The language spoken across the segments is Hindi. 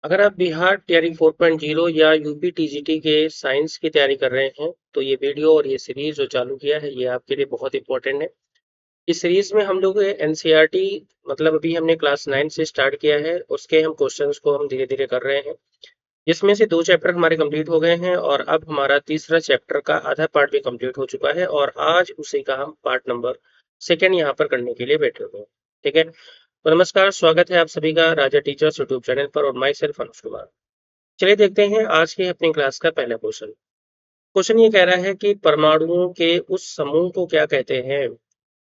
अगर आप बिहार टीआरई 4.0 या यूपी टीजीटी के साइंस की तैयारी कर रहे हैं तो ये वीडियो और ये सीरीज जो चालू किया है ये आपके लिए बहुत इंपॉर्टेंट है। इस सीरीज में हम लोग एनसीईआरटी मतलब अभी हमने क्लास 9 से स्टार्ट किया है, उसके हम क्वेश्चंस को हम धीरे धीरे कर रहे हैं। जिसमें से 2 चैप्टर हमारे कंप्लीट हो गए हैं और अब हमारा तीसरा चैप्टर का आधा पार्ट भी कंप्लीट हो चुका है और आज उसी का हम पार्ट नंबर सेकेंड यहाँ पर करने के लिए बैठे हुए हैं। ठीक है, तो नमस्कार, स्वागत है आप सभी का राजा टीचर्स यूट्यूब चैनल पर और माई सेल्फ अनुज कुमार। चलिए देखते हैं आज की अपनी क्लास का पहला क्वेश्चन। क्वेश्चन ये कह रहा है कि परमाणुओं के उस समूह को क्या कहते हैं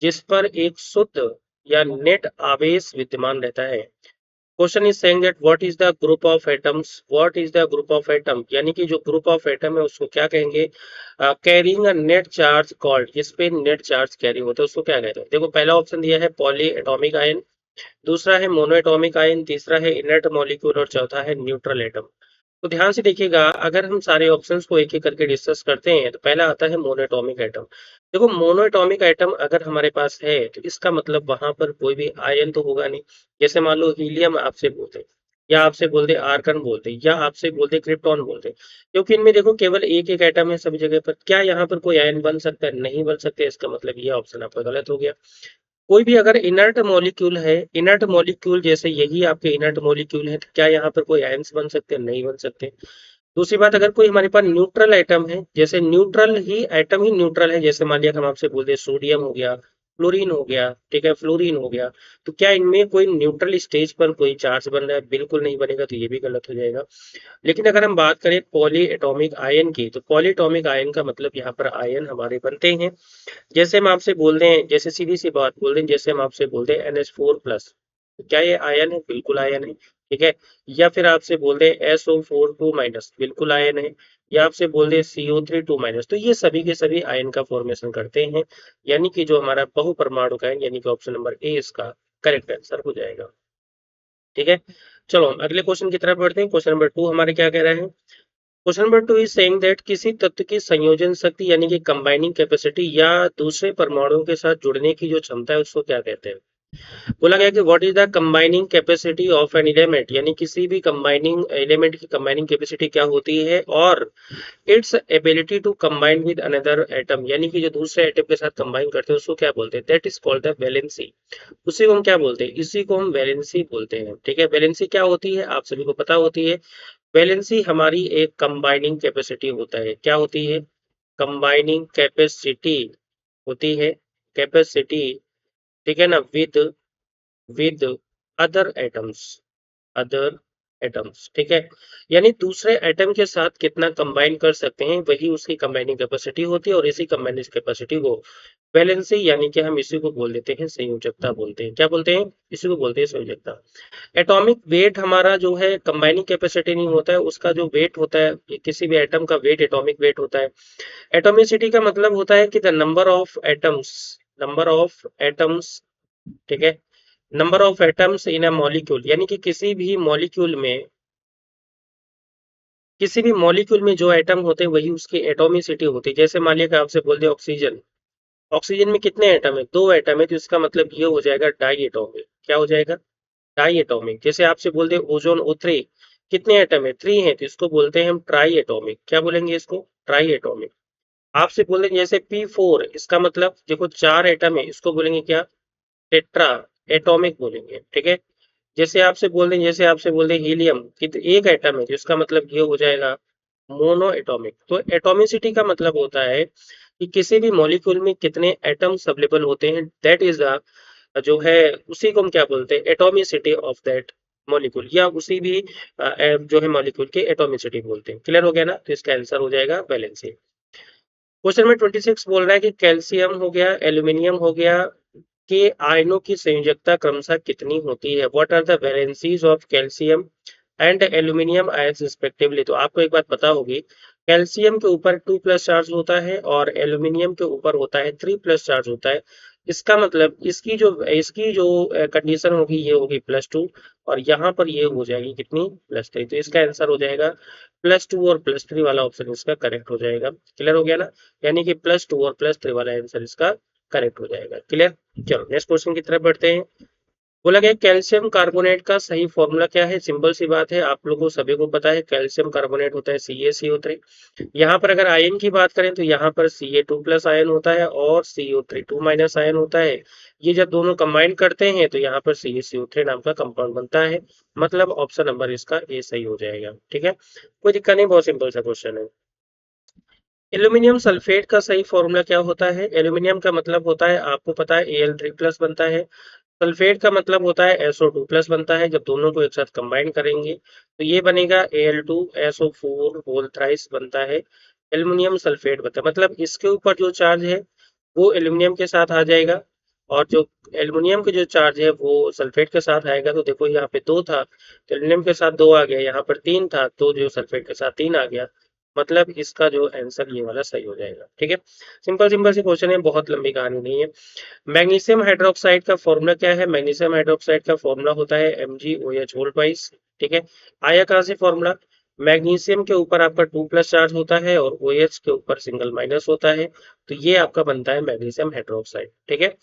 जिस पर एक शुद्ध या नेट आवेश विद्यमान रहता है। Question is saying that what is the group of atoms, what is the group of atom, यानी कि जो ग्रुप ऑफ एटम है उसको क्या कहेंगे। Carrying a net charge called, जिस पे नेट चार्ज कैरी होता है उसको क्या कहते हैं। देखो पहला ऑप्शन दिया है पॉली एटॉमिक आयन, दूसरा है मोनो एटॉमिक आयन, तीसरा है इनर्ट मॉलिक्यूल और चौथा है न्यूट्रल एटम। तो ध्यान से देखिएगा, अगर हम सारे ऑप्शंस को एक एक करके डिस्कस करते हैं तो पहला आता है मोनोएटॉमिक एटम। देखो मोनोएटॉमिक एटम अगर हमारे पास है तो इसका मतलब वहां पर कोई भी आयन तो होगा नहीं। जैसे मान लो हीलियम आपसे बोलते या आपसे बोल दे आर्गन बोलते या आपसे बोल दे क्रिप्टॉन बोलते, क्योंकि इनमें देखो केवल एक एक एटम है सभी जगह पर। क्या यहाँ पर कोई आयन बन सकता है? नहीं बन सकते। इसका मतलब ये ऑप्शन आपका गलत हो गया। कोई भी अगर इनर्ट मॉलिक्यूल है, इनर्ट मॉलिक्यूल जैसे यही आपके इनर्ट मॉलिक्यूल है, तो क्या यहाँ पर कोई आयंस बन सकते हैं? नहीं बन सकते। दूसरी बात, अगर कोई हमारे पास न्यूट्रल एटम है, जैसे न्यूट्रल ही एटम ही न्यूट्रल है, जैसे मान लिया हम आपसे बोल दे सोडियम हो गया, फ्लोरीन हो गया, ठीक है, फ्लोरीन हो गया, तो क्या इनमें कोई न्यूट्रल स्टेज पर कोई चार्ज बन रहा है? बिल्कुल नहीं बनेगा, तो ये भी गलत हो जाएगा। लेकिन अगर हम बात करें पॉली एटॉमिक आयन की, तो पॉली एटॉमिक आयन का मतलब यहाँ पर आयन हमारे बनते हैं। जैसे हम आपसे बोल दें, जैसे सीधी सी बात बोल दें, जैसे हम आपसे बोल दें NH4+, तो क्या ये आयन है? बिल्कुल आयन है। ठीक है, या फिर आपसे बोल दें SO4 2-, बिल्कुल आयन है। या आपसे बोल दें CO3 2-, तो ये सभी के सभी आयन का फॉर्मेशन करते हैं। यानी कि जो हमारा बहुपरमाणु का है, यानी कि ऑप्शन नंबर ए इसका करेक्ट आंसर हो जाएगा। ठीक है, चलो हम अगले क्वेश्चन की तरफ बढ़ते हैं। क्वेश्चन नंबर 2 हमारे क्या कह रहे हैं। Question number 2 is saying that किसी तत्व की संयोजन शक्ति यानी कि कंबाइनिंग कैपेसिटी या दूसरे परमाणुओं के साथ जुड़ने की जो क्षमता है उसको क्या कहते हैं। बोला गया कि what is the combining capacity of an element, यानी किसी भी कंबाइनिंग एलिमेंट की कंबाइनिंग कैपेसिटी क्या होती है, और its ability to combine with another atom, यानी कि जो दूसरे एटम के साथ कंबाइन करते हैं उसको क्या बोलते हैं। That is called the valency. उसी को हम क्या बोलते हैं? इसी को हम वैलेंसी बोलते हैं। ठीक है, वैलेंसी क्या होती है आप सभी को पता होती है। वैलेंसी हमारी एक कंबाइनिंग कैपेसिटी होता है। क्या होती है? कंबाइनिंग कैपेसिटी होती है। कैपेसिटी, ठीक है ना, with other atoms, other atoms. ठीक है, यानी दूसरे एटम के साथ कितना कंबाइन कर सकते हैं वही उसकी कंबाइनिंग कैपेसिटी होती है, और इसी कंबाइनिंग कैपेसिटी को वैलेंसी यानी कि हम इसी को बोल देते हैं संयोजकता बोलते हैं। क्या बोलते हैं? इसी को बोलते हैं संयोजकता। एटॉमिक वेट हमारा जो है कंबाइनिंग कैपेसिटी नहीं होता है, उसका जो वेट होता है किसी भी एटम का वेट एटॉमिक वेट होता है। एटॉमिसिटी का मतलब होता है कि the number of atoms, number of atoms, ठीक है, number of atoms in a molecule, यानी कि किसी भी मॉलिक्यूल में जो एटम होते हैं वही उसकी एटॉमिसिटी होती है। जैसे मान लिया कि आपसे बोल दे ऑक्सीजन, ऑक्सीजन में कितने एटम है? 2 एटम है, तो इसका मतलब ये हो जाएगा डाई एटॉमिक। क्या हो जाएगा? Diatomic. जैसे आपसे बोल दे ओजोन O3, कितने एटम है? 3 है, तो इसको बोलते हैं हम ट्राई एटॉमिक। क्या बोलेंगे इसको? Try atomic. आपसे बोल दें जैसे P4, इसका मतलब देखो 4 एटम है, इसको बोलेंगे क्या? टेट्रा एटॉमिक बोलेंगे। ठीक है, जैसे आपसे बोल दें हीलियम की, तो 1 एटम है, तो इसका मतलब ये हो जाएगा मोनो एटॉमिक। तो एटॉमिसिटी का मतलब होता है कि किसी भी मॉलिक्यूल में कितने एटम्स अवेलेबल होते हैं, दैट इज जो है उसी को हम क्या बोलते हैं? एटॉमिसिटी ऑफ दैट मॉलिक्यूल, या उसी भी जो है मॉलिक्यूल की एटॉमिसिटी बोलते हैं। क्लियर हो गया ना? तो इसका आंसर हो जाएगा वैलेंसी। क्वेश्चन नंबर 26 बोल रहा है कि कैल्शियम हो गया, एल्यूमिनियम हो गया, के आयनों की संयोजकता क्रमशः कितनी होती है। What are the valencies of calcium and aluminium ions respectively. तो आपको एक बात पता होगी, कैल्शियम के ऊपर 2+ चार्ज होता है और एल्यूमिनियम के ऊपर होता है 3+ चार्ज होता है। इसका मतलब इसकी जो कंडीशन होगी ये होगी +2, और यहाँ पर ये हो जाएगी कितनी? +3। तो इसका आंसर हो जाएगा +2 और +3 वाला ऑप्शन इसका करेक्ट हो जाएगा। क्लियर हो गया ना? यानी कि +2 और +3 वाला आंसर इसका करेक्ट हो जाएगा। क्लियर? चलो नेक्स्ट क्वेश्चन की तरफ बढ़ते हैं। बोला गया कैल्शियम कार्बोनेट का सही फॉर्मूला क्या है। सिंपल सी बात है, आप लोगों को सभी को पता है कैल्शियम कार्बोनेट होता है CaCO3। यहाँ पर अगर आयन की बात करें तो यहाँ पर Ca2+ आयन होता है और CO3 2- आयन होता है। ये जब दोनों कंबाइन करते हैं तो यहाँ पर CaCO3 नाम का कंपाउंड बनता है। मतलब ऑप्शन नंबर इसका ए सही हो जाएगा। ठीक है, कोई दिक्कत नहीं, बहुत सिंपल सा क्वेश्चन है। एल्यूमिनियम सल्फेट का सही फॉर्मूला क्या होता है। एल्यूमिनियम का मतलब होता है, आपको पता है, Al3+ बनता है। सल्फेट का मतलब होता है SO2+ बनता है। जब दोनों को एक साथ कंबाइन करेंगे तो ये बनेगा Al2SO4 होल थ्राइस बनता है। एल्युमिनियम सल्फेट बनता है, मतलब इसके ऊपर जो चार्ज है वो एल्युमिनियम के साथ आ जाएगा, और जो एल्युमिनियम के जो चार्ज है वो सल्फेट के साथ आएगा। तो देखो यहाँ पे 2 था तो एल्युमिनियम के साथ 2 आ गया, यहाँ पर 3 था तो जो सल्फेट के साथ 3 आ गया। मतलब इसका जो आंसर ये वाला सही हो जाएगा। ठीक है, सिंपल सिंपल से क्वेश्चन है, बहुत लंबी कहानी नहीं है। मैग्नीशियम हाइड्रोक्साइड का फॉर्मूला क्या है। मैग्नीशियम हाइड्रोक्साइड का फॉर्मूला होता है MgOH होल ट्वाइस। ठीक है, आया कहाँ से फॉर्मूला। मैग्नीशियम के ऊपर आपका 2+ चार्ज होता है और OH के ऊपर सिंगल माइनस होता है, तो ये आपका बनता है मैग्नीशियम हाइड्रोक्साइड। ठीक है,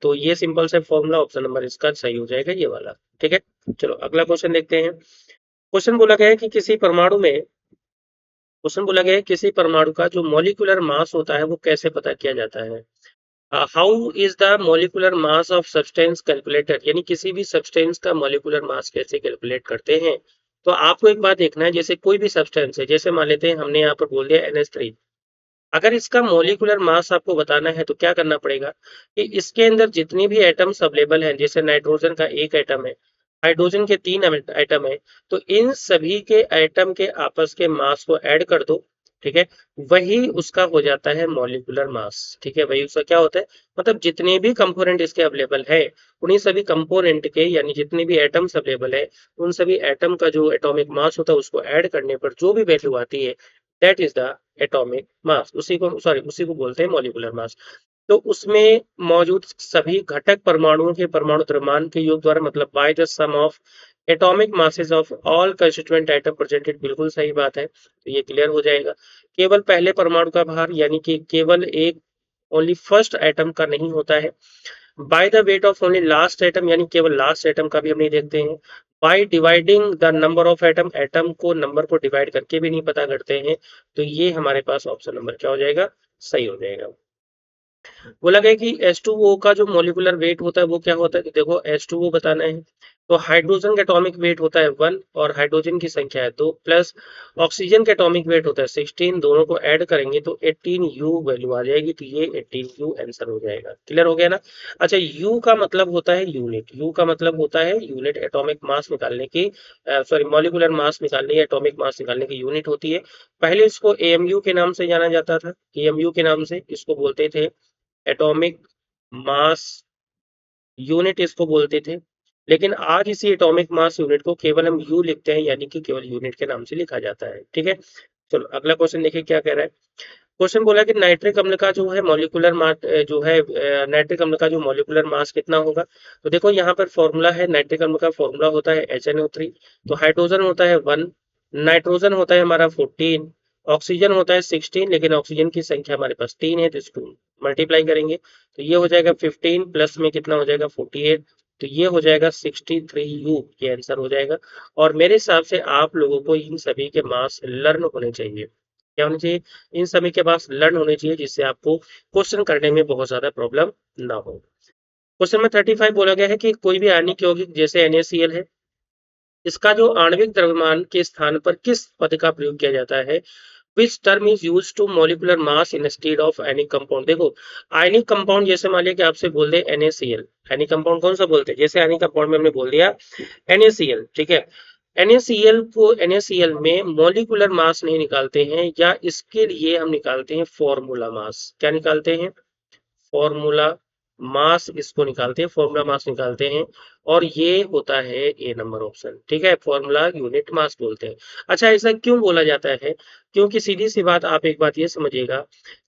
तो ये सिंपल से फॉर्मूला ऑप्शन नंबर इसका सही हो जाएगा, ये वाला। ठीक है, चलो अगला क्वेश्चन देखते हैं। क्वेश्चन बोला गया है कि किसी परमाणु का जो मॉलिक्यूलर मास होता है वो कैसे पता किया जाता है। How is the molecular mass of substance calculated, यानी किसी भी सब्सटेंस का मॉलिक्यूलर मास कैसे कैलकुलेट करते हैं। तो आपको एक बात देखना है, जैसे कोई भी सब्सटेंस है, जैसे मान लेते हैं हमने यहाँ पर बोल दिया NH3, अगर इसका मॉलिक्यूलर मास आपको बताना है तो क्या करना पड़ेगा कि इसके अंदर जितनी भी एटम्स अवेलेबल हैं, जैसे नाइट्रोजन का 1 एटम है, हाइड्रोजन के 3 एटम है, तो इन सभी के एटम के आपस के मास को ऐड कर दो। ठीक है, वही उसका हो जाता है मॉलिक्यूलर मास। ठीक है, वही उसका क्या होता है, मतलब जितने भी कंपोनेंट इसके अवेलेबल है, उन्हीं सभी कंपोनेंट के, यानी जितने भी एटम्स अवेलेबल है, उन सभी एटम का जो एटॉमिक मास होता है उसको ऐड करने पर जो भी वैल्यू आती है, that is the atomic mass. उसी को बोलते हैं मॉलिक्यूलर मास। तो उसमें मौजूद सभी घटक परमाणुओं के परमाणु द्रव्यमान के योग द्वारा, मतलब by the sum of atomic masses of all constituent item presented, बिल्कुल सही बात है, तो ये क्लियर हो जाएगा। केवल पहले परमाणु का भार, यानी कि केवल एक ओनली फर्स्ट एटम का नहीं होता है। By the weight of only last atom, यानी केवल लास्ट एटम का भी हम नहीं देखते हैं। By dividing the number of atom, atom को नंबर को डिवाइड करके भी नहीं पता करते हैं। तो ये हमारे पास ऑप्शन नंबर क्या हो जाएगा, सही हो जाएगा। बोला गया कि H2O का जो मॉलिक्यूलर वेट होता है वो क्या होता है। तो देखो H2O बताना है, तो हाइड्रोजन का एटॉमिक वेट होता है 1 और हाइड्रोजन की संख्या है 2, प्लस ऑक्सीजन का एटॉमिक वेट होता है 16, दोनों को ऐड करेंगे तो 18U वैल्यू आ जाएगी। तो ये 18U आंसर हो जाएगा। क्लियर हो गया ना। अच्छा, U का मतलब होता है यूनिट, U का मतलब होता है यूनिट, एटॉमिक मास निकालने की, सॉरी मॉलिक्यूलर मास निकालने की, एटॉमिक मास निकालने की यूनिट होती है। पहले इसको AMU के नाम से जाना जाता था, AMU के नाम से इसको बोलते थे, एटॉमिक मास यूनिट इसको बोलते थे। लेकिन आज इसी एटॉमिक मास यूनिट को केवल हम यू लिखते हैं, यानी कि केवल यूनिट के नाम से लिखा जाता है। ठीक है, चलो अगला क्वेश्चन देखिए क्या कह रहा है। क्वेश्चन बोला कि नाइट्रिक अम्ल का जो है मॉलिक्यूलर मास, जो है नाइट्रिक अम्ल का जो मॉलिक्यूलर मास कितना होगा। तो देखो यहाँ पर फॉर्मूला है, नाइट्रिक अम्ल का फॉर्मूला होता है HNO3। तो हाइड्रोजन होता है 1, नाइट्रोजन होता है हमारा 14, ऑक्सीजन होता है 16, लेकिन ऑक्सीजन की संख्या हमारे पास 3 है तो इसको मल्टीप्लाई करेंगे तो ये हो जाएगा 15 प्लस में कितना हो जाएगा 48, तो ये हो जाएगा 63U, ये आंसर हो जाएगा। और मेरे हिसाब से आप लोगों को इन सभी के मास लर्न होने चाहिए। क्या होने चाहिए, इन सभी के पास लर्न होने चाहिए, जिससे आपको क्वेश्चन करने में बहुत ज्यादा प्रॉब्लम ना हो। क्वेश्चन में 35 बोला गया है कि कोई भी आयनिक यौगिक जैसे NaCl है, इसका जो आणविक द्रव्यमान के स्थान पर किस पद का प्रयोग किया जाता है। Which term is used to molecular mass instead of ionic compound। देखो आयनिक कंपाउंड, जैसे मान लिया कि आपसे बोल दे NaCl, आयनिक कंपाउंड कौन सा बोलते हैं, जैसे आयनिक कंपाउंड में हमने बोल दिया NaCl। ठीक है, NaCl में मॉलिक्यूलर मास नहीं निकालते हैं, या इसके लिए हम निकालते हैं फॉर्मूला मास। क्या निकालते हैं, फॉर्मूला मास, इसको निकालते हैं, फॉर्मूला मास निकालते हैं, और ये होता है ए नंबर ऑप्शन। ठीक है, फॉर्मूला यूनिट मास बोलते हैं। अच्छा, ऐसा क्यों बोला जाता है, क्योंकि सीधी सी बात, आप एक बात ये समझिएगा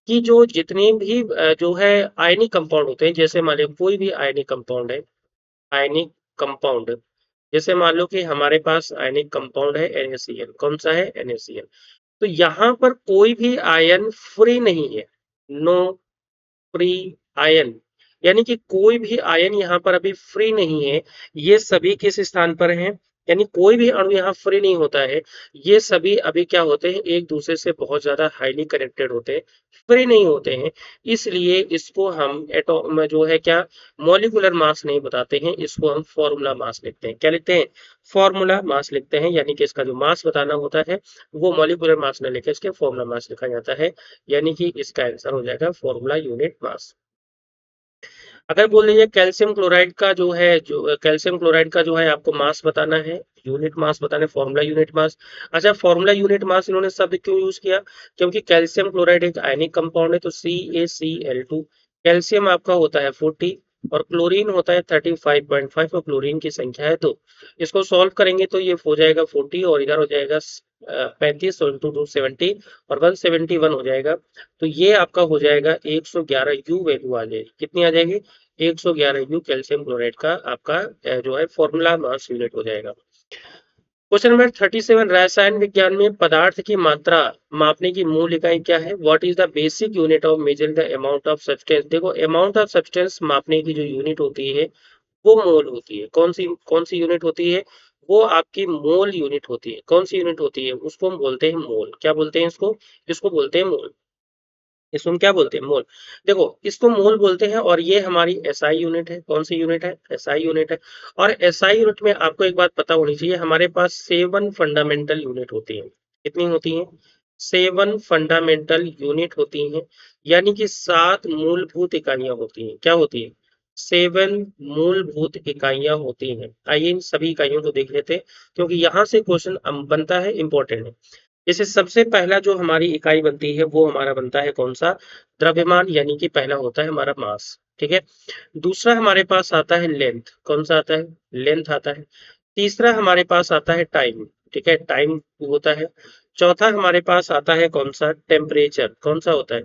कि जो जितने भी जो है आयनिक कंपाउंड होते हैं, जैसे मान लो कोई भी आयनिक कंपाउंड है, आयनिक कंपाउंड, जैसे मान लो कि हमारे पास आयनिक कंपाउंड है NaCl, कौन सा है NaCl, तो यहाँ पर कोई भी आयन फ्री नहीं है, नो फ्री आयन। यानी कि कोई भी आयन यहाँ पर अभी फ्री नहीं है। ये सभी किस स्थान पर हैं, यानी कोई भी अणु यहाँ फ्री नहीं होता है। ये सभी अभी क्या होते हैं, एक दूसरे से बहुत ज्यादा हाईली कनेक्टेड होते हैं, फ्री नहीं होते हैं। इसलिए इसको हम एटॉम जो है क्या, मॉलिक्यूलर मास नहीं बताते हैं, इसको हम फॉर्मूला मास लिखते हैं। क्या लिखते हैं, फॉर्मूला मास लिखते हैं। यानी कि इसका जो मास बताना होता है वो मॉलिक्यूलर मास न लिखे इसके फॉर्मूला मास लिखा जाता है। यानी कि इसका आंसर हो जाएगा फॉर्मूला यूनिट मास। अगर बोल लीजिए कैल्शियम क्लोराइड का जो है, जो कैल्शियम क्लोराइड का जो है आपको मास बताना है, यूनिट मास बताना है, फॉर्मूला यूनिट मास। अच्छा, फॉर्मूला यूनिट मास इन्होंने शब्द क्यों यूज किया, क्योंकि कैल्शियम क्लोराइड एक आयनिक कंपाउंड है, तो CaCl2। कैल्शियम आपका होता है 40 और क्लोरीन होता है 35.5 और क्लोरीन की संख्या है 2। इसको सॉल्व करेंगे तो ये हो जाएगा 40 और इधर हो जाएगा 35 और इंटू 270 और 171 हो जाएगा। तो ये आपका हो जाएगा 111 यू वैल्यू आ जाएगी। कितनी आ जाएगी, 111 यू कैल्शियम क्लोराइड का आपका जो है फॉर्मूला मास यूनिट हो जाएगा। क्वेश्चन नंबर 37, रसायन विज्ञान में पदार्थ की मात्रा मापने की मूल इकाई क्या है। What is the basic unit of measuring the amount of substance. देखो, अमाउंट ऑफ सब्सटेंस मापने की जो यूनिट होती है वो मोल होती है। कौन सी यूनिट होती है, वो आपकी मोल यूनिट होती है। कौन सी यूनिट होती है, उसको हम बोलते हैं मोल। क्या बोलते हैं इसको, इसको बोलते हैं मोल। इसको हम क्या बोलते हैं, मोल। देखो, इसको मोल बोलते हैं और ये हमारी एसआई यूनिट है। कौन सी यूनिट है, एसआई यूनिट है। और एसआई यूनिट में आपको एक बात पता होनी चाहिए, हमारे पास 7 फंडामेंटल यूनिट होती है। कितनी होती है, 7 फंडामेंटल यूनिट होती हैं। यानी कि 7 मूलभूत इकाइयां होती हैं। क्या होती है, 7 मूलभूत इकाइयां होती हैं। आइए इन सभी इकाइयों को देख लेते हैं, क्योंकि यहाँ से क्वेश्चन बनता है, इंपॉर्टेंट है। जैसे सबसे पहला जो हमारी इकाई बनती है वो हमारा बनता है कौन सा, द्रव्यमान। यानी कि पहला होता है हमारा मास। ठीक है। दूसरा हमारे पास आता है लेंथ। कौन सा आता है, लेंथ आता है। तीसरा हमारे पास आता है टाइम। ठीक है, टाइम होता है। चौथा हमारे पास आता है कौन सा, टेम्परेचर। कौन सा होता है,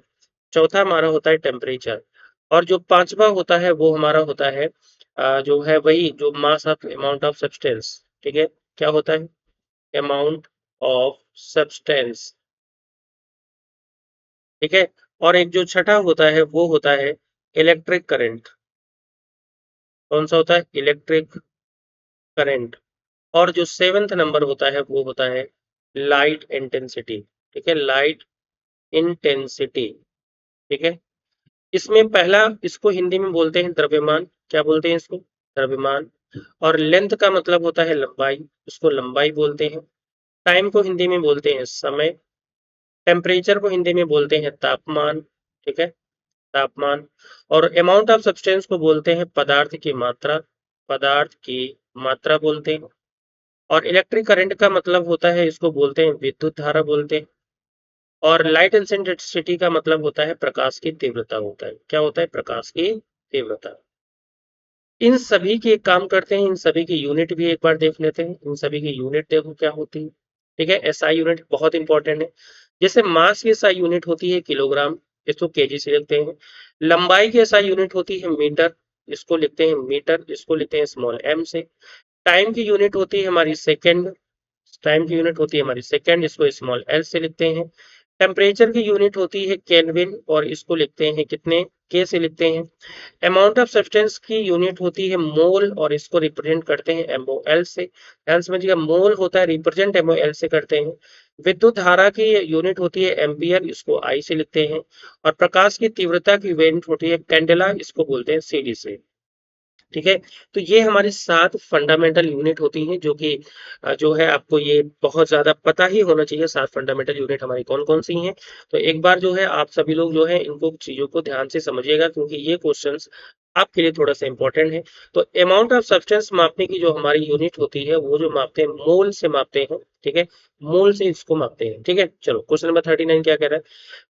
चौथा हमारा होता है टेम्परेचर। और जो पांचवा होता है वो हमारा होता है जो है वही जो mass of amount of substance. ठीक है, क्या होता है, अमाउंट ऑफ सब्सटेंस। ठीक है। और एक जो छठा होता है वो होता है इलेक्ट्रिक करंट। कौन सा होता है, इलेक्ट्रिक करंट। और जो सेवेंथ नंबर होता है वो होता है लाइट इंटेंसिटी। ठीक है, लाइट इंटेंसिटी। ठीक है। इसमें पहला, इसको हिंदी में बोलते हैं द्रव्यमान। क्या बोलते हैं इसको, द्रव्यमान। और लेंथ का मतलब होता है लंबाई, उसको लंबाई बोलते हैं। टाइम को हिंदी में बोलते हैं समय। टेम्परेचर को हिंदी में बोलते हैं तापमान। ठीक है, तापमान। और अमाउंट ऑफ सब्सटेंस को बोलते हैं पदार्थ की मात्रा, पदार्थ की मात्रा बोलते हैं। और इलेक्ट्रिक करंट का मतलब होता है, इसको बोलते हैं विद्युत धारा बोलते हैं। और लाइट इंटेंसिटी का मतलब होता है प्रकाश की तीव्रता होता है। क्या होता है, प्रकाश की तीव्रता। इन सभी की एक काम करते हैं, इन सभी की यूनिट भी एक बार देख लेते हैं। इन सभी की यूनिट देखो क्या होती है। ठीक है, एसआई यूनिट बहुत इंपॉर्टेंट है। जैसे मास की एसआई यूनिट होती है किलोग्राम, इसको केजी से लिखते हैं। लंबाई की एसआई यूनिट होती है मीटर, इसको लिखते हैं मीटर, इसको लिखते हैं स्मॉल एम से। टाइम की यूनिट होती है हमारी सेकेंड, टाइम की यूनिट होती है हमारी सेकेंड, इसको स्मॉल एल से लिखते हैं। टेम्परेचर की यूनिट होती है केल्विन और इसको लिखते हैं कितने, के से लिखते हैं। अमाउंट ऑफ सब्सटेंस की यूनिट होती है मोल और इसको रिप्रेजेंट करते हैं एमओएल से। ध्यान समझिएगा, मोल होता है रिप्रेजेंट एमओएल से करते हैं। विद्युत धारा की यूनिट होती है एम्पियर, इसको आई से लिखते हैं। और प्रकाश की तीव्रता की यूनिट होती है कैंडेला, इसको बोलते हैं सीडी से। ठीक है। तो ये हमारी 7 फंडामेंटल यूनिट होती हैं, जो कि जो है आपको ये बहुत ज्यादा पता ही होना चाहिए 7 फंडामेंटल यूनिट हमारी कौन कौन सी हैं। तो एक बार जो है आप सभी लोग जो है इनको चीजों को ध्यान से समझिएगा, क्योंकि ये क्वेश्चंस आपके लिए थोड़ा सा इंपॉर्टेंट है। तो अमाउंट ऑफ सब्सटेंस मापने की जो हमारी यूनिट होती है वो जो मापते हैं मोल से मापते हैं। ठीक है, मोल से इसको मापते हैं। ठीक है, चलो क्वेश्चन नंबर 39 क्या कह रहा है।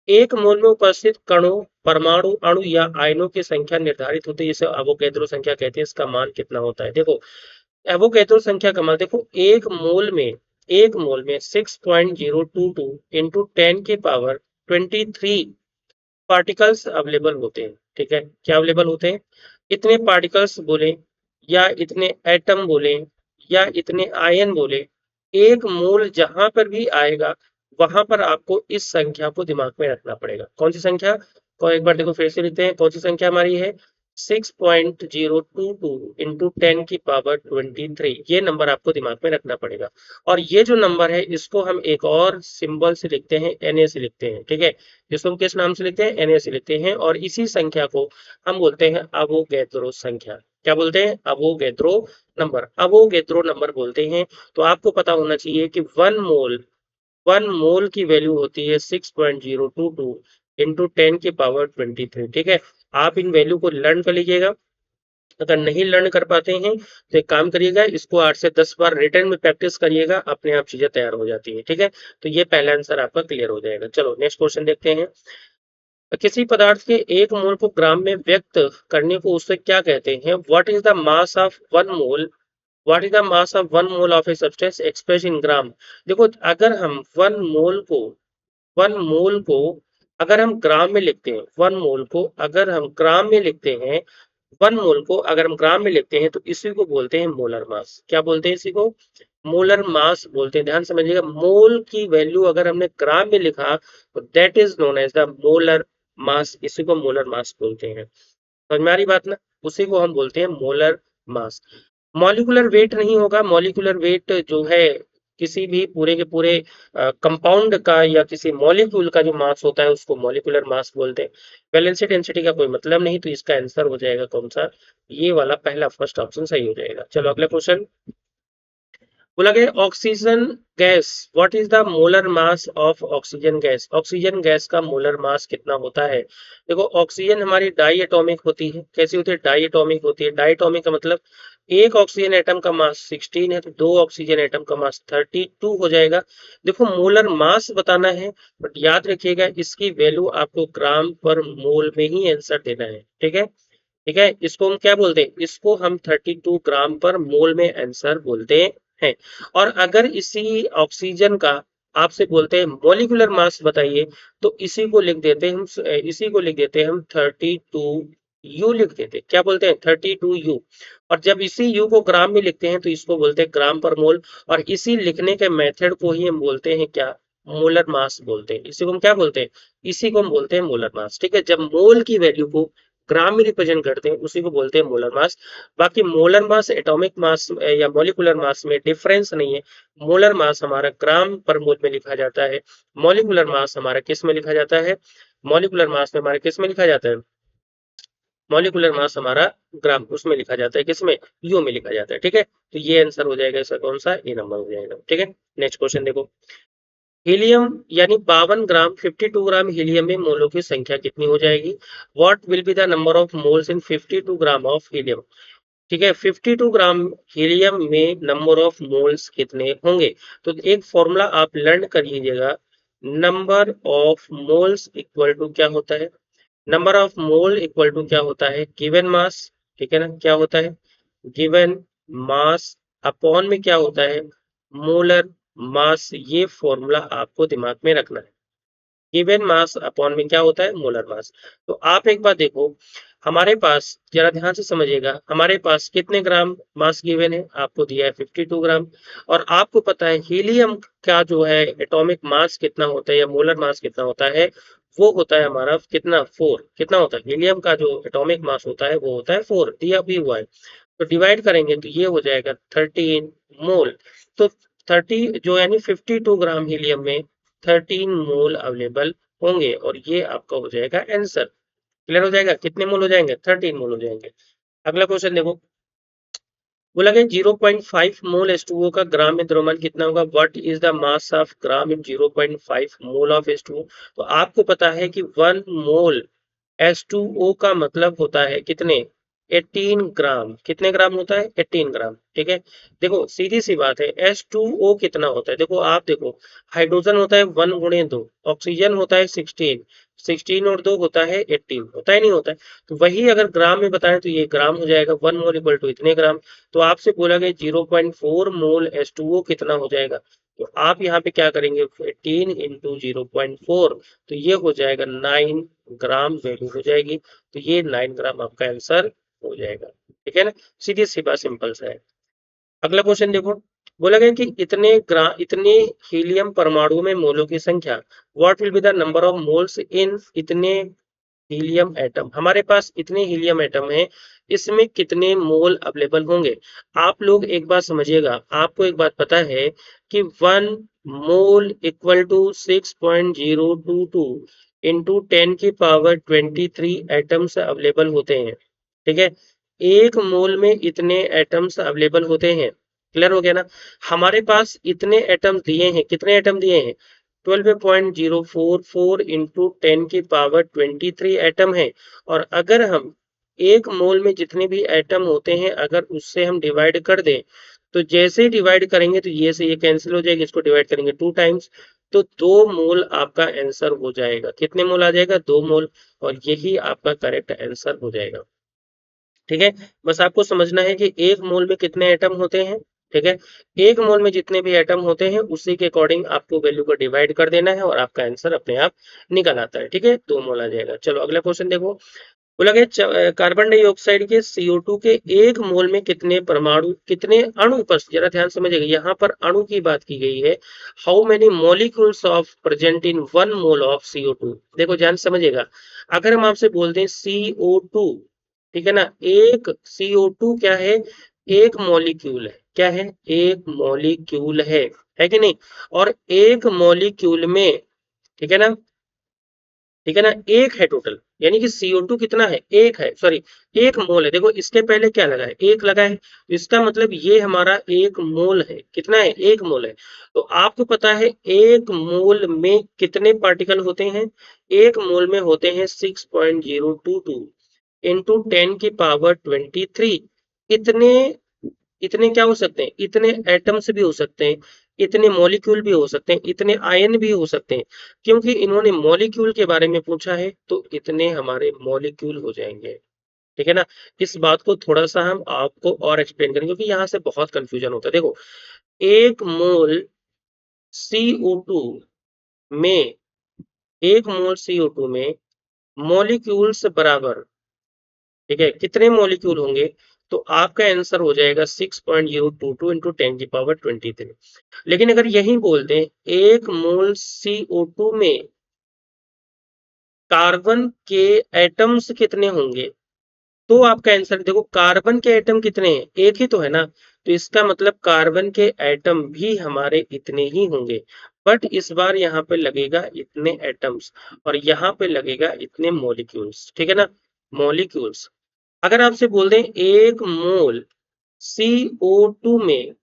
एक मोल में उपस्थित कणों, परमाणु, अणु या आयनों की संख्या निर्धारित होती है, जिसे एवोगैड्रो संख्या कहते हैं। इसका मान कितना होता है, देखो एवोगैड्रो संख्या का मान देखो, एक मोल में 6.022 इंटू 10 के पावर 23 पार्टिकल्स अवेलेबल होते हैं। ठीक है, क्या अवेलेबल होते हैं, इतने पार्टिकल्स बोले या इतने एटम बोले या इतने आयन बोले, एक मोल जहां पर भी आएगा वहां पर आपको इस संख्या को दिमाग में रखना पड़ेगा। कौन सी संख्या को एक बार देखो फिर से लिखते हैं, कौन सी संख्या हमारी है, 6.022 इंटू 10 की पावर 23, ये नंबर आपको दिमाग में रखना पड़ेगा। और ये जो नंबर है इसको हम एक और सिंबल से लिखते हैं, Na से लिखते हैं, ठीक है। इसको हम किस नाम से लिखते हैं, Na से लिखते हैं। और इसी संख्या को हम बोलते हैं अवोगैद्रो संख्या। क्या बोलते हैं, अवोगैद्रो नंबर, अवोगैद्रो नंबर बोलते हैं। तो आपको पता होना चाहिए कि 1 मोल की वैल्यू होती है 6.022 इंटू 10 की पावर 23, ठीक है। आप इन वैल्यू को लर्न कर लीजिएगा। अगर नहीं लर्न कर पाते हैं तो एक काम करिएगा, इसको 8 से 10 बार रिटर्न में प्रैक्टिस करिएगा, अपने आप चीजें तैयार हो जाती है, ठीक है। तो ये पहला आंसर आपका क्लियर हो जाएगा। चलो नेक्स्ट क्वेश्चन देखते हैं। किसी पदार्थ के 1 मोल को ग्राम में व्यक्त करने को उससे क्या कहते हैं? What is the mass of 1 mole, what is the mass of 1 mole of a substance express in gram. देखो, अगर हम 1 मोल को अगर हम ग्राम में लिखते हैं, 1 मोल को अगर हम ग्राम में लिखते हैं, 1 मोल को अगर हम ग्राम में लिखते हैं तो इसी को बोलते हैं मोलर मास। क्या बोलते हैं इसी को? मोलर मास बोलते हैं। ध्यान समझिएगा, मोल की वैल्यू अगर हमने ग्राम में लिखा तो that is known as the molar mass, इसी को मोलर मास बोलते हैं। समझ में आ रही बात ना? उसी को हम बोलते हैं मोलर मास। मॉलिक्यूलर वेट नहीं होगा। मॉलिक्यूलर वेट जो है किसी भी पूरे के पूरे कंपाउंड का या किसी मॉलिक्यूल का जो मास होता है उसको मॉलिक्यूलर मास बोलते हैं। वैलेंसी डेंसिटी का कोई मतलब नहीं, तो इसका आंसर हो जाएगा कौन सा? ये वाला पहला, फर्स्ट ऑप्शन सही हो जाएगा। चलो अगला क्वेश्चन। बोला गया oxygen gas, what is the molar mass of oxygen gas. Oxygen gas का मोलर मास कितना होता है? देखो, ऑक्सीजन हमारी डाई एटॉमिक होती है। कैसी होती है? डाई एटॉमिक होती है। डाई एटॉमिक का मतलब एक ऑक्सीजन एटम का मास 16 है तो दो ऑक्सीजन एटम का मास 32 हो जाएगा। देखो, मोलर मास बताना है, बट याद रखिएगा इसकी वैल्यू आपको ग्राम पर मोल में ही आंसर देना है, ठीक है। ठीक है, इसको हम क्या बोलते हैं? इसको हम 32 ग्राम पर मोल में आंसर बोलते हैं। और अगर इसी ऑक्सीजन का आपसे बोलते हैं मॉलिक्यूलर मास बताइए, तो इसी को लिख देते हैं हम, इसी को लिख देते हैं हम 32 U लिख देते हैं। क्या बोलते हैं? 32 U। और जब इसी U को ग्राम में लिखते हैं तो इसको बोलते हैं ग्राम पर मोल। और इसी लिखने के मेथड को ही हम बोलते हैं क्या? मोलर मास बोलते हैं। इसी को हम क्या बोलते हैं? इसी को हम बोलते हैं मोलर मास, ठीक है। जब मोल की वैल्यू को ग्राम में रिप्रेजेंट करते हैं उसी को बोलते हैं मोलर मास। बाकी मोलर मास एटॉमिक मास या मॉलिक्यूलर मास में डिफरेंस नहीं है। मोलर मास हमारा ग्राम पर मोल में लिखा जाता है, मॉलिक्यूलर मास हमारा किस में लिखा जाता है? मॉलिक्यूलर मास में हमारे किस में लिखा जाता है? मॉलिक्यूलर मास हमारा ग्राम उसमें लिखा जाता है, किसमें? यू में लिखा जाता है, ठीक है। तो ये आंसर हो जाएगा इसका कौन सा? ए नंबर हो जाएगा, ठीक है। नेक्स्ट क्वेश्चन देखो। हीलियम यानी 52 ग्राम, 52 ग्राम हीलियम में मोलों की संख्या कितनी हो जाएगी? What will be the number of moles in 52 gram of helium. ठीक है, 52 ग्राम हीलियम में नंबर ऑफ मोल्स कितने होंगे? तो एक फॉर्मूला आप लर्न कर लीजिएगा। Number of moles equal to क्या होता है? Number of mole equal to क्या होता है? Given mass. ठीक है ना, क्या होता है? गिवन मास अपॉन में क्या होता है? Molar mass. ये फॉर्मूला आपको दिमाग में रखना है। गिवन मास अपॉन में क्या होता है? Molar mass. तो आप एक बात देखो, हमारे पास जरा ध्यान से समझिएगा, हमारे पास कितने ग्राम मास गिवन है? आपको दिया है 52 ग्राम। और आपको पता है हीलियम का जो है एटॉमिक मास कितना होता है या मोलर मास कितना होता है? वो होता है हमारा कितना? 4। कितना होता है? हीलियम का जो एटॉमिक मास होता है वो होता है 4, दिया भी हुआ है। तो डिवाइड करेंगे तो ये हो जाएगा 13 मोल। तो 30 जो यानी 52 ग्राम हीलियम में 13 मोल अवेलेबल होंगे, और ये आपका हो जाएगा आंसर। क्लियर हो जाएगा? कितने मोल हो जाएंगे? 13 मोल हो जाएंगे। अगला क्वेश्चन देखो। बोला गया 0.5 मोल H2O का ग्राम में द्रव्यमान कितना होगा? What is the mass of gram in 0.5 mole of H2O। तो आपको पता है कि 1 मोल H2O का मतलब होता है कितने? 18 ग्राम। कितने ग्राम होता है? 18 ग्राम, ठीक है। देखो सीधी सी बात है, H2O कितना होता है? देखो आप देखो, हाइड्रोजन होता है 1 × 2, ऑक्सीजन होता है 16, 16 और 2 होता है 18, होता है नहीं होता है? तो वही अगर ग्राम में बताएं तो ये ग्राम हो जाएगा, 1 मोल इक्वल टू इतने ग्राम। तो आपसे बोला गया 0.4 मोल H2O कितना हो जाएगा? तो आप यहाँ पे क्या करेंगे? 18 × 0.4, तो ये हो जाएगा 9 ग्राम वैल्यू हो जाएगी। तो ये 9 ग्राम आपका आंसर हो जाएगा, ठीक है ना। सीधी सी बात, सिंपल सा है। अगला क्वेश्चन देखो। बोला गया कि इतने हीलियम परमाणु में मोलों की संख्या, what will be the number of moles इन इतने हीलियम एटम, हमारे पास इतने हीलियम एटम हैं, इसमें कितने मोल अवेलेबल होंगे। आप लोग एक बात समझिएगा, आपको एक बात पता है कि 1 mole equal to 6.022 into 10⁻23 atoms available होते हैं। ठीक है, 1 मोल में इतने एटम्स अवेलेबल होते हैं। क्लियर हो गया ना। हमारे पास इतने एटम्स दिए हैं, कितने एटम दिए हैं, 12.044 इंटू 10⁻23 एटम है। और अगर हम 1 मोल में जितने भी एटम होते हैं अगर उससे हम डिवाइड कर दें, तो जैसे ही डिवाइड करेंगे तो ये से ये कैंसिल हो जाएगा, इसको डिवाइड करेंगे 2 टाइम्स, तो 2 मोल आपका आंसर हो जाएगा। कितने मोल आ जाएगा, 2 मोल, और यही आपका करेक्ट आंसर हो जाएगा। ठीक है, बस आपको समझना है कि 1 मोल में कितने एटम होते हैं। ठीक है, 1 मोल में जितने भी एटम होते हैं उसी के अकॉर्डिंग आपको वैल्यू को डिवाइड कर देना है और आपका आंसर अपने आप निकल आता है। ठीक है, 2 मोल आ जाएगा। चलो अगला क्वेश्चन देखो। बोला गया कार्बन डाइऑक्साइड के CO2 के 1 मोल में कितने परमाणु, कितने अणु, पर जरा ध्यान समझिएगा, यहाँ पर अणु की बात की गई है। How many molecules of present in 1 mole of CO2। देखो ध्यान समझिएगा, अगर हम आपसे बोलते हैं CO2, ठीक है ना, एक CO2 क्या है, एक मॉलिक्यूल है। क्या है, एक मॉलिक्यूल है कि नहीं। और एक मॉलिक्यूल में, ठीक है ना, ठीक है ना, एक है टोटल, यानी कि CO2 कितना है, एक है, सॉरी, 1 मोल है। देखो इसके पहले क्या लगा है, एक लगा है, तो इसका मतलब ये हमारा 1 मोल है। कितना है, 1 मोल है। तो आपको पता है 1 मोल में कितने पार्टिकल होते हैं, 1 मोल में होते हैं 6.022 इंटू 10⁻23। इतने इतने क्या हो सकते हैं, इतने एटम्स भी हो सकते हैं, इतने मॉलिक्यूल भी हो सकते हैं, इतने आयन भी हो सकते हैं। क्योंकि इन्होंने मॉलिक्यूल के बारे में पूछा है तो इतने हमारे मॉलिक्यूल हो जाएंगे। ठीक है ना। इस बात को थोड़ा सा हम आपको और एक्सप्लेन करेंगे क्योंकि यहाँ से बहुत कंफ्यूजन होता है। देखो 1 मोल CO2 में, 1 मोल CO2 में मॉलिक्यूल्स बराबर, ठीक है, कितने मॉलिक्यूल होंगे, तो आपका आंसर हो जाएगा 6.022 इंटू 10⁻23। लेकिन अगर यही बोल दें 1 मोल CO2 में कार्बन के एटम्स कितने होंगे, तो आपका आंसर, देखो कार्बन के एटम कितने हैं, एक ही तो है ना, तो इसका मतलब कार्बन के एटम भी हमारे इतने ही होंगे। बट इस बार यहाँ पे लगेगा इतने एटम्स और यहाँ पे लगेगा इतने मॉलिक्यूल्स। ठीक है ना, मॉलिक्यूल्स। अगर आपसे बोल दें 1 मोल CO2 में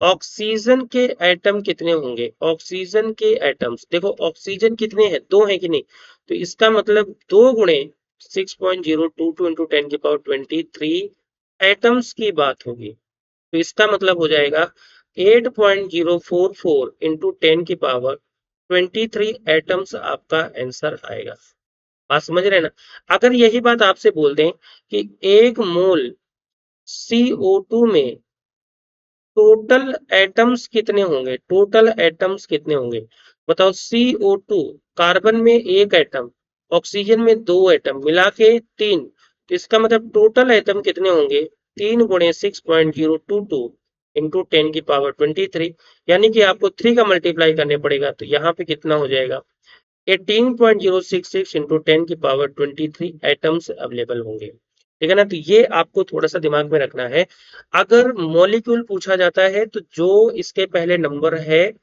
ऑक्सीजन के एटम कितने होंगे, ऑक्सीजन के एटम्स, देखो ऑक्सीजन कितने हैं, 2 है कि नहीं, तो इसका मतलब 2 × 6.022 इंटू 10⁻23 एटम्स की बात होगी। तो इसका मतलब हो जाएगा 8.044 इंटू 10⁻23 एटम्स आपका आंसर आएगा। बात समझ रहे हैं ना। अगर यही बात आपसे बोल दें कि 1 मोल CO2 में टोटल एटम्स कितने होंगे, टोटल एटम्स कितने होंगे, बताओ। CO2 कार्बन में एक एटम, ऑक्सीजन में 2 एटम, मिला के 3, तो इसका मतलब टोटल एटम कितने होंगे, 3 × 6.022 इंटू 10⁻23, यानी कि आपको 3 का मल्टीप्लाई करने पड़ेगा, तो यहाँ पे कितना हो जाएगा, 18.066 इंटू 10⁻23 एटम्स अवेलेबल होंगे। ठीक है ना, तो ये आपको थोड़ा सा दिमाग में रखना है। अगर मॉलिक्यूल पूछा जाता है तो जो इसके पहले नंबर है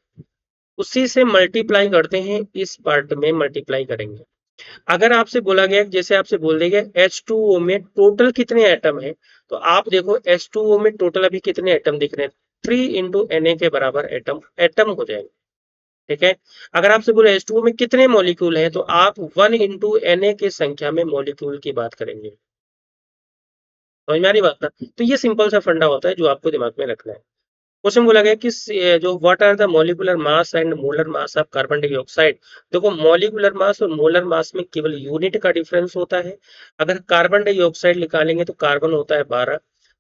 उसी से मल्टीप्लाई करते हैं, इस पार्ट में मल्टीप्लाई करेंगे। अगर आपसे बोला गया, जैसे आपसे बोल दिया गया H2O में टोटल कितने एटम है, तो आप देखो H2O में टोटल अभी कितने एटम दिख रहे हैं, 3 × Na के बराबर एटम एटम हो जाएंगे। ठीक है, अगर आपसे बोले H2O में कितने मॉलिक्यूल हैं, तो आप 1 × Na की संख्या में मॉलिक्यूल की बात करेंगे। समझ में आ रही बात ना। तो ये सिंपल सा फंडा होता है जो आपको दिमाग में रखना है। क्वेश्चन बोला गया कि जो what are the molecular mass and molar mass of carbon dioxide. देखो मॉलिक्यूलर मास और मोलर मास में केवल यूनिट का डिफरेंस होता है। अगर कार्बन डाइऑक्साइड निकालेंगे तो कार्बन होता है 12,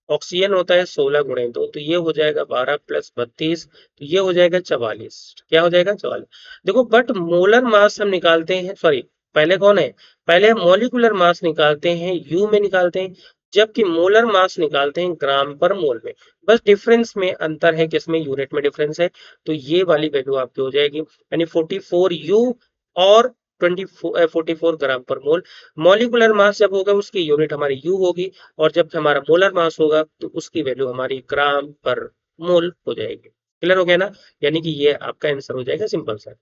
ऑक्सीजन होता है 16 × 2, तो ये हो जाएगा 12 + 32, तो ये हो जाएगा 44। क्या हो जाएगा, 44। देखो बट मोलर मास हम निकालते हैं, सॉरी, पहले कौन है, पहले हम मॉलिक्यूलर मास निकालते हैं, यू में निकालते हैं, जबकि मोलर मास निकालते हैं ग्राम पर मोल में। बस डिफरेंस में अंतर है, किसमें, यूनिट में डिफरेंस है। तो ये वाली वैल्यू आपकी हो जाएगी, यानी 44U और 44 ग्राम पर मोल। मॉलिक्यूलर मास जब होगा उसकी यूनिट हमारी यू होगी, और जब हमारा मोलर मास होगा तो उसकी वैल्यू हमारी ग्राम पर मोल हो जाएगी। क्लियर हो गया ना? यानी कि ये आपका आंसर हो जाएगा, सिंपल सा।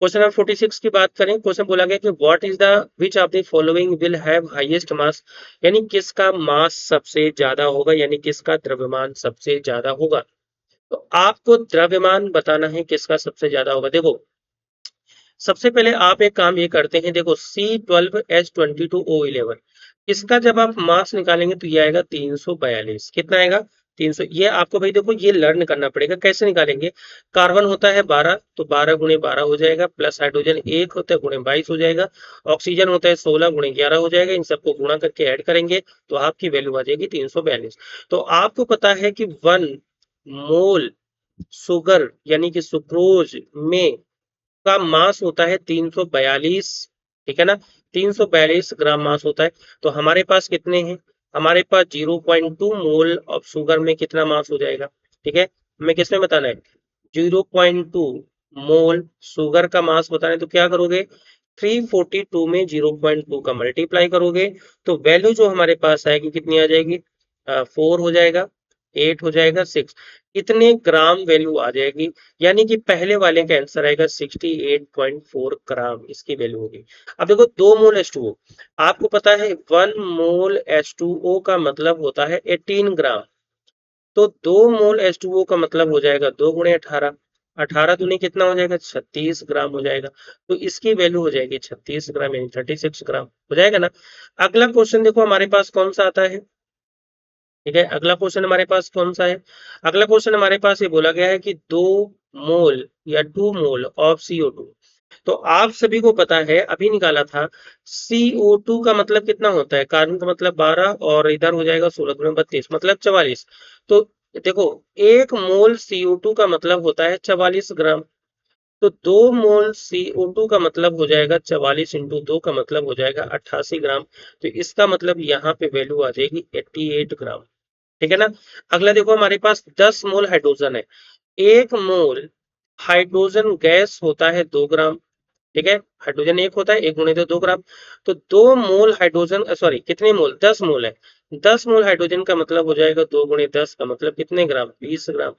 क्वेश्चन नंबर 46 की बात करें, क्वेश्चन बोला गया कि what is the which of the following will have highest mass, यानी किसका मास सबसे ज्यादा होगा, यानी किसका द्रव्यमान सबसे ज्यादा होगा। तो आपको द्रव्यमान बताना है किसका सबसे ज्यादा होगा। देखो सबसे पहले आप एक काम ये करते हैं, देखो C12H22O11, इसका जब आप मास निकालेंगे तो ये आएगा 342। कितना आएगा? 300। ये आपको भाई देखो ये लर्न करना पड़ेगा कैसे निकालेंगे। कार्बन होता है 12, तो 12 गुणे 12 हो जाएगा, प्लस हाइड्रोजन 1 होता है गुणे 22 हो जाएगा, ऑक्सीजन होता है 16 गुणे 11 हो जाएगा। इन सबको गुणा करके ऐड करेंगे तो आपकी वैल्यू आ जाएगी 342। तो आपको पता है कि 1 मोल शुगर यानी कि सुक्रोज में का मास होता है 342। ठीक है ना? 342 ग्राम मास होता है। तो हमारे पास कितने हैं? हमारे पास 0.2 मोल ऑफ शुगर में कितना मास हो जाएगा। ठीक है, हमें किसमें बताना है? 0.2 मोल शुगर का मास बताना है। तो क्या करोगे? 342 में 0.2 का मल्टीप्लाई करोगे तो वैल्यू जो हमारे पास आएगी कितनी आ जाएगी? 4 हो जाएगा, 8 हो जाएगा, 6, इतने ग्राम वैल्यू आ जाएगी। यानी कि पहले वाले का आंसर आएगा 68.4 ग्राम, इसकी वैल्यू होगी। अब देखो 2 मोल H2O, आपको पता है 1 मोल H2O का मतलब होता है 18 ग्राम। तो 2 मोल H2O का मतलब हो जाएगा 2 गुणे 18, 18 दूनी कितना हो जाएगा? 36 ग्राम हो जाएगा। तो इसकी वैल्यू हो जाएगी 36 ग्राम, यानी 36 ग्राम हो जाएगा ना। अगला क्वेश्चन देखो हमारे पास कौन सा आता है। ठीक है, अगला क्वेश्चन हमारे पास कौन सा है? अगला क्वेश्चन हमारे पास ये बोला गया है कि 2 मोल या 2 मोल ऑफ CO2। तो आप सभी को पता है, अभी निकाला था, CO2 का मतलब कितना होता है? कार्बन का मतलब 12 और इधर हो जाएगा 16 गुणे 32 मतलब 44। तो देखो 1 मोल CO2 का मतलब होता है 44 ग्राम। तो 2 मोल CO2 का मतलब हो जाएगा 44 इंटू 2 का मतलब हो जाएगा 88 ग्राम। तो इसका मतलब यहाँ पे वैल्यू आ जाएगी 88 ग्राम। ठीक है ना? अगला देखो हमारे पास 10 मोल हाइड्रोजन है। 1 मोल हाइड्रोजन गैस होता है 2 ग्राम। ठीक है, हाइड्रोजन 1 होता है, 1 गुणे तो 2 ग्राम। तो 2 मोल हाइड्रोजन, सॉरी कितने मोल? 10 मोल है। 10 मोल हाइड्रोजन का मतलब हो जाएगा 2 गुणे 10 का मतलब कितने ग्राम? 20 ग्राम।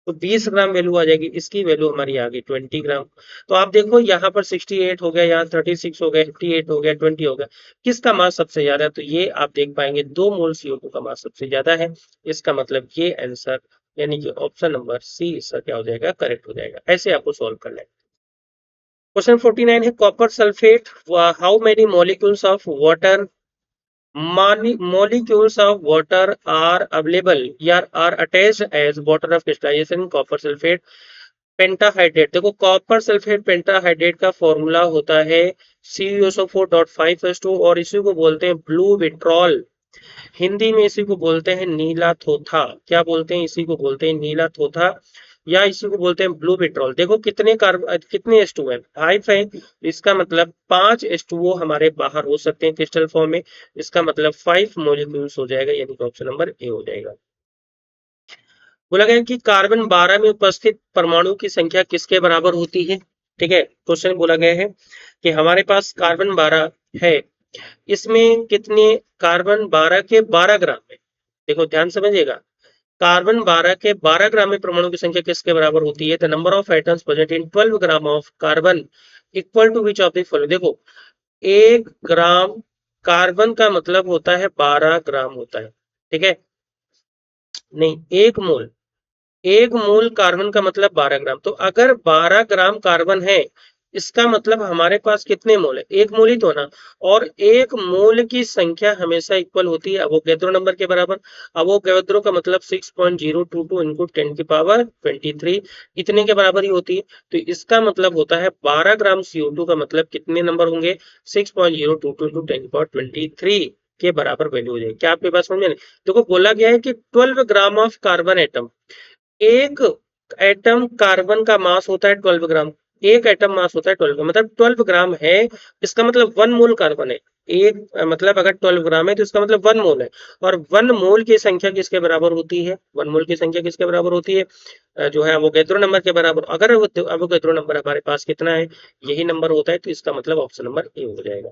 तो 20 ग्राम वैल्यू आ जाएगी, इसकी वैल्यू हमारी आ गई 20 ग्राम। तो आप देखो यहाँ पर 68 हो गया, यहाँ 36 हो गया, 58 हो गया, 20 हो गया। किसका मास सबसे ज्यादा है? तो ये आप देख पाएंगे 2 मोल CO2 का मास सबसे ज्यादा है। इसका मतलब ये आंसर यानी कि ऑप्शन नंबर सी इसका क्या हो जाएगा? करेक्ट हो जाएगा। ऐसे आपको सॉल्व करना है। क्वेश्चन 49 है copper sulphate, how many molecules of water, molecules of water are available या are attached as water of crystallization copper sulfate pentahydrate. देखो कॉपर सल्फेट पेंटाहाइड्रेट का फॉर्मूला होता है CuSO4.5H2 और इसी को बोलते हैं ब्लू विट्रॉल। हिंदी में इसी को बोलते हैं नीला थोथा। क्या बोलते हैं? इसी को बोलते हैं नीला थोथा, या इसी को बोलते हैं ब्लू पेट्रोल। देखो कितने कितने H2 है? 5 है। इसका मतलब 5 H2O हमारे बाहर हो सकते हैं क्रिस्टल फॉर्म में। इसका मतलब 5 मॉलिक्यूल्स हो जाएगा, यानी कि ऑप्शन नंबर ए हो जाएगा। बोला गया कि कार्बन 12 में उपस्थित परमाणु की संख्या किसके बराबर होती है। ठीक है, क्वेश्चन बोला गया है कि हमारे पास कार्बन 12 है, इसमें कितने? कार्बन 12 के 12 ग्राम में, देखो ध्यान समझिएगा, कार्बन 12 के 12 ग्राम में परमाणु की संख्या किसके बराबर होती है? The number of atoms present in 12 gram of carbon equal to which of the following. देखो 1 ग्राम कार्बन का मतलब होता है 12 ग्राम होता है। ठीक है, नहीं 1 मोल, 1 मोल कार्बन का मतलब 12 ग्राम। तो अगर 12 ग्राम कार्बन है, इसका मतलब हमारे पास कितने मोल है? 1 मोल ही तो ना। और 1 मोल की संख्या हमेशा इक्वल होती है अवोगैड्रो नंबर के बराबर। अवोगैड्रो का मतलब 6.022 इंटू 10⁻23 इतने के बराबर ही होती है। तो इसका मतलब होता है 12 ग्राम CO2 का मतलब कितने नंबर होंगे? 6.022 इंटू 10⁻23 के बराबर वैल्यू हो जाएगी। क्या आपके पास समझ में? देखो बोला गया है कि 12 ग्राम ऑफ कार्बन एटम, एक एटम कार्बन का मास होता है 12 ग्राम। एक एटम मास होता है 12 ग्राम, मतलब 12 ग्राम है। इसका मतलब 1 मोल कार्बन है। एक मतलब अगर 12 ग्राम है तो इसका मतलब 1 मोल है, और 1 मोल की संख्या किसके बराबर होती है, 1 मोल की संख्या किसके बराबर होती है, जो है एवोगैड्रो नंबर के बराबर। अगर एवोगैड्रो नंबर हमारे पास कितना है, यही नंबर होता है, तो इसका मतलब ऑप्शन नंबर ए हो जाएगा।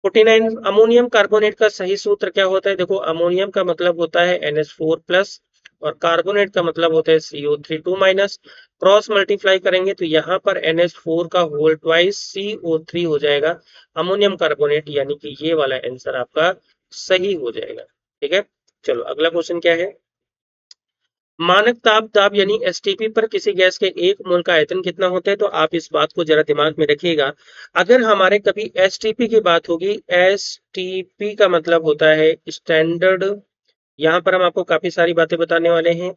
49 अमोनियम कार्बोनेट का सही सूत्र क्या होता है। देखो अमोनियम का मतलब होता है NH4 प्लस, और कार्बोनेट का मतलब होता है CO3 माइनस। क्रॉस मल्टीप्लाई करेंगे तो यहाँ पर NH4 का होल ट्वाइस CO3 हो जाएगा अमोनियम कार्बोनेट, यानी कि ये वाला आंसर आपका सही हो जाएगा। ठीक है, चलो अगला क्वेश्चन क्या है। मानक ताप दाब यानी एसटीपी पर किसी गैस के 1 मोल का आयतन कितना होता है। तो आप इस बात को जरा दिमाग में रखिएगा। अगर हमारे कभी एसटीपी की बात होगी, एसटीपी का मतलब होता है स्टैंडर्ड, यहाँ पर हम आपको काफी सारी बातें बताने वाले हैं।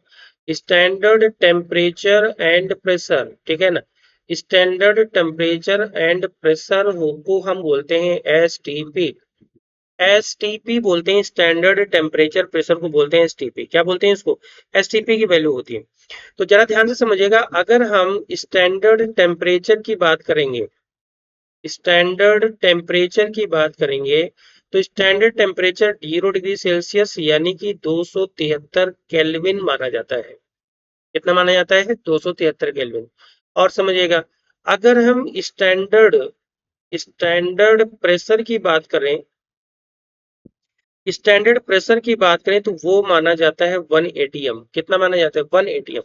स्टैंडर्ड टेम्परेचर एंड प्रेशर, ठीक है ना, स्टैंडर्ड टेम्परेचर एंड प्रेशर को हम बोलते हैं एसटीपी। एसटीपी बोलते हैं, स्टैंडर्ड टेम्परेचर प्रेशर को बोलते हैं एसटीपी। क्या बोलते हैं इसको, एसटीपी की वैल्यू होती है। तो जरा ध्यान से समझिएगा, अगर हम स्टैंडर्ड टेम्परेचर की बात करेंगे, स्टैंडर्ड टेम्परेचर की बात करेंगे, तो स्टैंडर्ड टेम्परेचर 0 डिग्री सेल्सियस यानी कि 273 केल्विन माना जाता है। कितना माना जाता है, 273 केल्विन। और समझिएगा, अगर हम स्टैंडर्ड स्टैंडर्ड प्रेशर की बात करें, स्टैंडर्ड प्रेशर की बात करें तो वो माना जाता है 1 एटीएम। कितना माना जाता है, 1 एटीएम।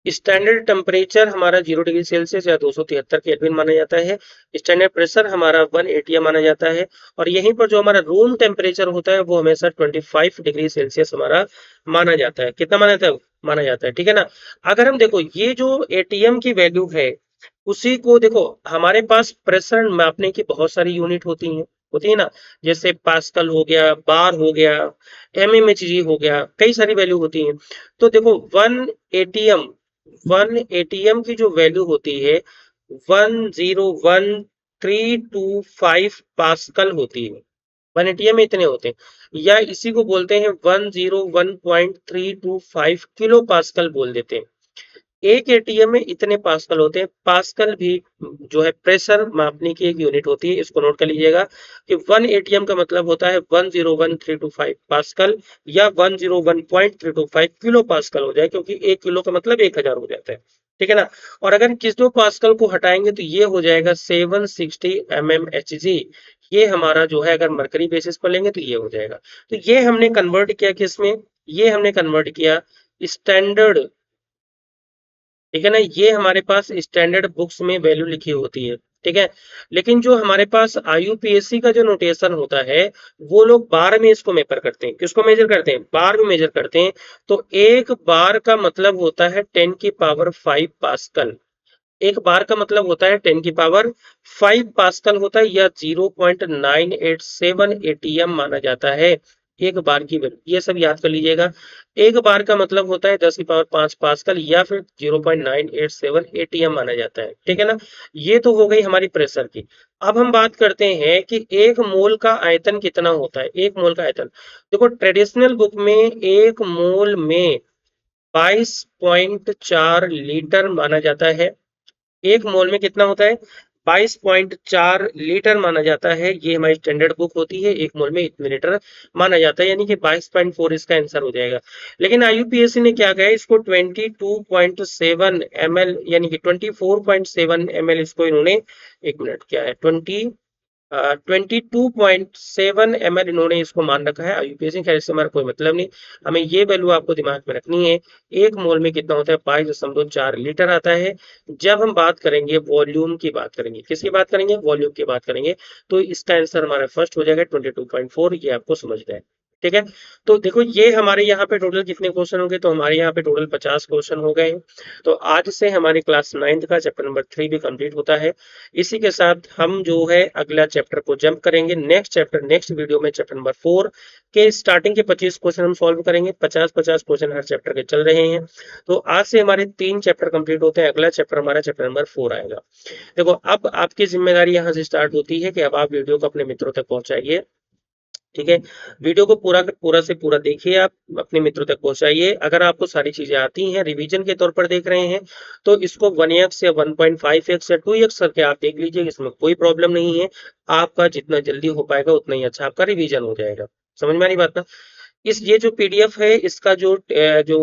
स्टैंडर्ड टेम्परेचर हमारा 0 डिग्री सेल्सियस या 273 केल्विन माना जाता है। स्टैंडर्ड प्रेशर हमारा 1 एटीएम माना जाता है। और यहीं पर जो हमारा रूम टेम्परेचर होता है वो हमेशा 25 डिग्री सेल्सियस हमारा माना जाता है। कितना माना जाता है, माना जाता है। ठीक है ना। अगर हम देखो ये जो एटीएम की वैल्यू है, उसी को देखो, हमारे पास प्रेशर मापने की बहुत सारी यूनिट होती है ना, जैसे पास्कल हो गया, बार हो गया, एमएमएचजी हो गया, कई सारी वैल्यू होती हैं। तो देखो 1 एटीएम 1 एटीएम की जो वैल्यू होती है 101,325 पास्कल होती है। 1 एटीएम में इतने होते हैं, या इसी को बोलते हैं 101.325 किलो पास्कल बोल देते हैं। एक एटीएम में इतने पास्कल होते हैं। पास्कल भी जो है प्रेशर मापने की एक यूनिट होती है, इसको नोट कर लीजिएगा कि 1 एटीएम का मतलब होता है 101,325 पास्कल, या 101.325 किलो पास्कल हो जाए, क्योंकि 1 किलो का मतलब 1000 हो जाता है। ठीक है ना। और अगर किस दो पास्कल को हटाएंगे तो ये हो जाएगा 760 mmHg। ये हमारा जो है अगर मरकरी बेसिस पर लेंगे तो ये हो जाएगा। तो ये हमने कन्वर्ट किया किसमें, ये हमने कन्वर्ट किया स्टैंडर्ड। ठीक है ना, ये हमारे पास स्टैंडर्ड बुक्स में वैल्यू लिखी होती है। ठीक है, लेकिन जो हमारे पास आईयूपीएससी का जो नोटेशन होता है, वो लोग बार में इसको मेपर करते हैं। किसको मेजर करते हैं, बार में मेजर करते हैं। तो एक बार का मतलब होता है 10⁵ पास्कल। एक बार का मतलब होता है 10⁵ पास्कल होता है, या 0.987 एटीएम माना जाता है एक बार की वैल्यू। ये सब याद कर लीजिएगा। एक बार का मतलब होता है 10⁵ पास्कल, या फिर 0.987 एटीएम माना जाता है। ठीक है ना। ये तो हो गई हमारी प्रेशर की। अब हम बात करते हैं कि एक मोल का आयतन कितना होता है। एक मोल का आयतन, देखो ट्रेडिशनल बुक में एक मोल में 22.4 लीटर माना जाता है। एक मोल में कितना होता है, 22.4 लीटर माना जाता है। ये हमारी स्टैंडर्ड बुक होती है, एक मोल में इतने लीटर माना जाता है, यानी कि 22.4 इसका आंसर हो जाएगा। लेकिन आईयूपीएससी ने क्या कहा है, इसको 22.7 ml यानी कि 24.7 ml इसको इन्होंने, एक मिनट क्या है, 22.7 ml इन्होंने इसको मान रखा है आईयूपीएससी। खैर इससे हमारा कोई मतलब नहीं, हमें ये वैल्यू आपको दिमाग में रखनी है। एक मोल में कितना होता है, 22.4 लीटर आता है। जब हम बात करेंगे वॉल्यूम की बात करेंगे, किसकी बात करेंगे, वॉल्यूम की बात करेंगे, तो इसका आंसर हमारा फर्स्ट हो जाएगा 22.4। ये आपको समझना है। ठीक है, तो देखो ये हमारे यहाँ पे टोटल कितने क्वेश्चन होंगे, तो हमारे यहाँ पे टोटल 50 क्वेश्चन हो गए हैं। तो आज से हमारी क्लास 9th का चैप्टर नंबर 3 भी कंप्लीट होता है। इसी के साथ हम जो है अगला चैप्टर को जंप करेंगे। नेक्स्ट चैप्टर, नेक्स्ट वीडियो में चैप्टर नंबर 4 के स्टार्टिंग के 25 क्वेश्चन हम सॉल्व करेंगे। 50-50 क्वेश्चन हर चैप्टर के चल रहे हैं। तो आज से हमारे 3 चैप्टर कंप्लीट होते हैं। अगला चैप्टर हमारा चैप्टर नंबर 4 आएगा। देखो अब आपकी जिम्मेदारी यहाँ से स्टार्ट होती है कि अब आप वीडियो को अपने मित्रों तक पहुंचाइए। ठीक है। वीडियो को पूरा से पूरा देखिए, आप अपने मित्रों तक पहुंचाइए। अगर आपको सारी चीजें आती हैं, रिवीजन के तौर पर देख रहे हैं, तो इसको 1x या 1.5x या 2x करके आप देख लीजिए, इसमें कोई प्रॉब्लम नहीं है। आपका जितना जल्दी हो पाएगा उतना ही अच्छा आपका रिवीजन हो जाएगा। समझ में आ रही बात ना? इस ये जो पीडीएफ है, इसका जो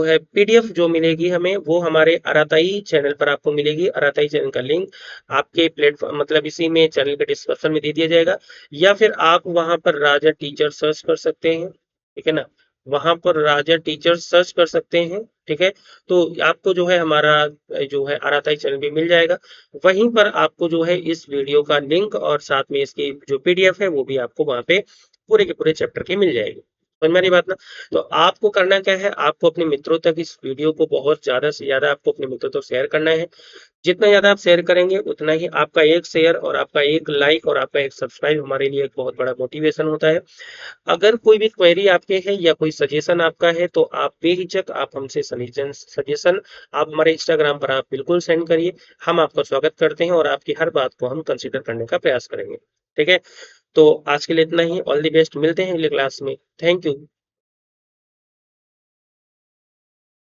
है पीडीएफ जो मिलेगी हमें, वो हमारे अराताई चैनल पर आपको मिलेगी। अराताई चैनल का लिंक आपके प्लेटफॉर्म मतलब इसी में चैनल के डिस्क्रिप्शन में दे दिया जाएगा, या फिर आप वहां पर राजा टीचर सर्च कर सकते हैं। ठीक है ना? वहां पर राजा टीचर सर्च कर सकते हैं। ठीक है। तो आपको जो है हमारा जो है अराताई चैनल भी मिल जाएगा। वहीं पर आपको जो है इस वीडियो का लिंक और साथ में इसकी जो पीडीएफ है वो भी आपको वहां पे पूरे के पूरे चैप्टर की मिल जाएगी। समझ में आ रही बात ना? तो आपको करना क्या है, आपको अपने मित्रों तक इस वीडियो को बहुत ज्यादा से ज्यादा आपको अपने मित्रों तक शेयर करना है। जितना ज्यादा आप शेयर करेंगे उतना ही आपका एक शेयर और आपका एक लाइक और आपका एक सब्सक्राइब हमारे लिए एक बहुत बड़ा मोटिवेशन होता है। अगर कोई भी क्वेरी आपके है या कोई सजेशन आपका है, तो आप बेहिचक आप हमसे सजेशन आप हमारे इंस्टाग्राम पर आप बिल्कुल सेंड करिए। हम आपका स्वागत करते हैं और आपकी हर बात को हम कंसिडर करने का प्रयास करेंगे। ठीक है। तो आज के लिए इतना ही। All the best. मिलते हैं अगले क्लास में। Thank you.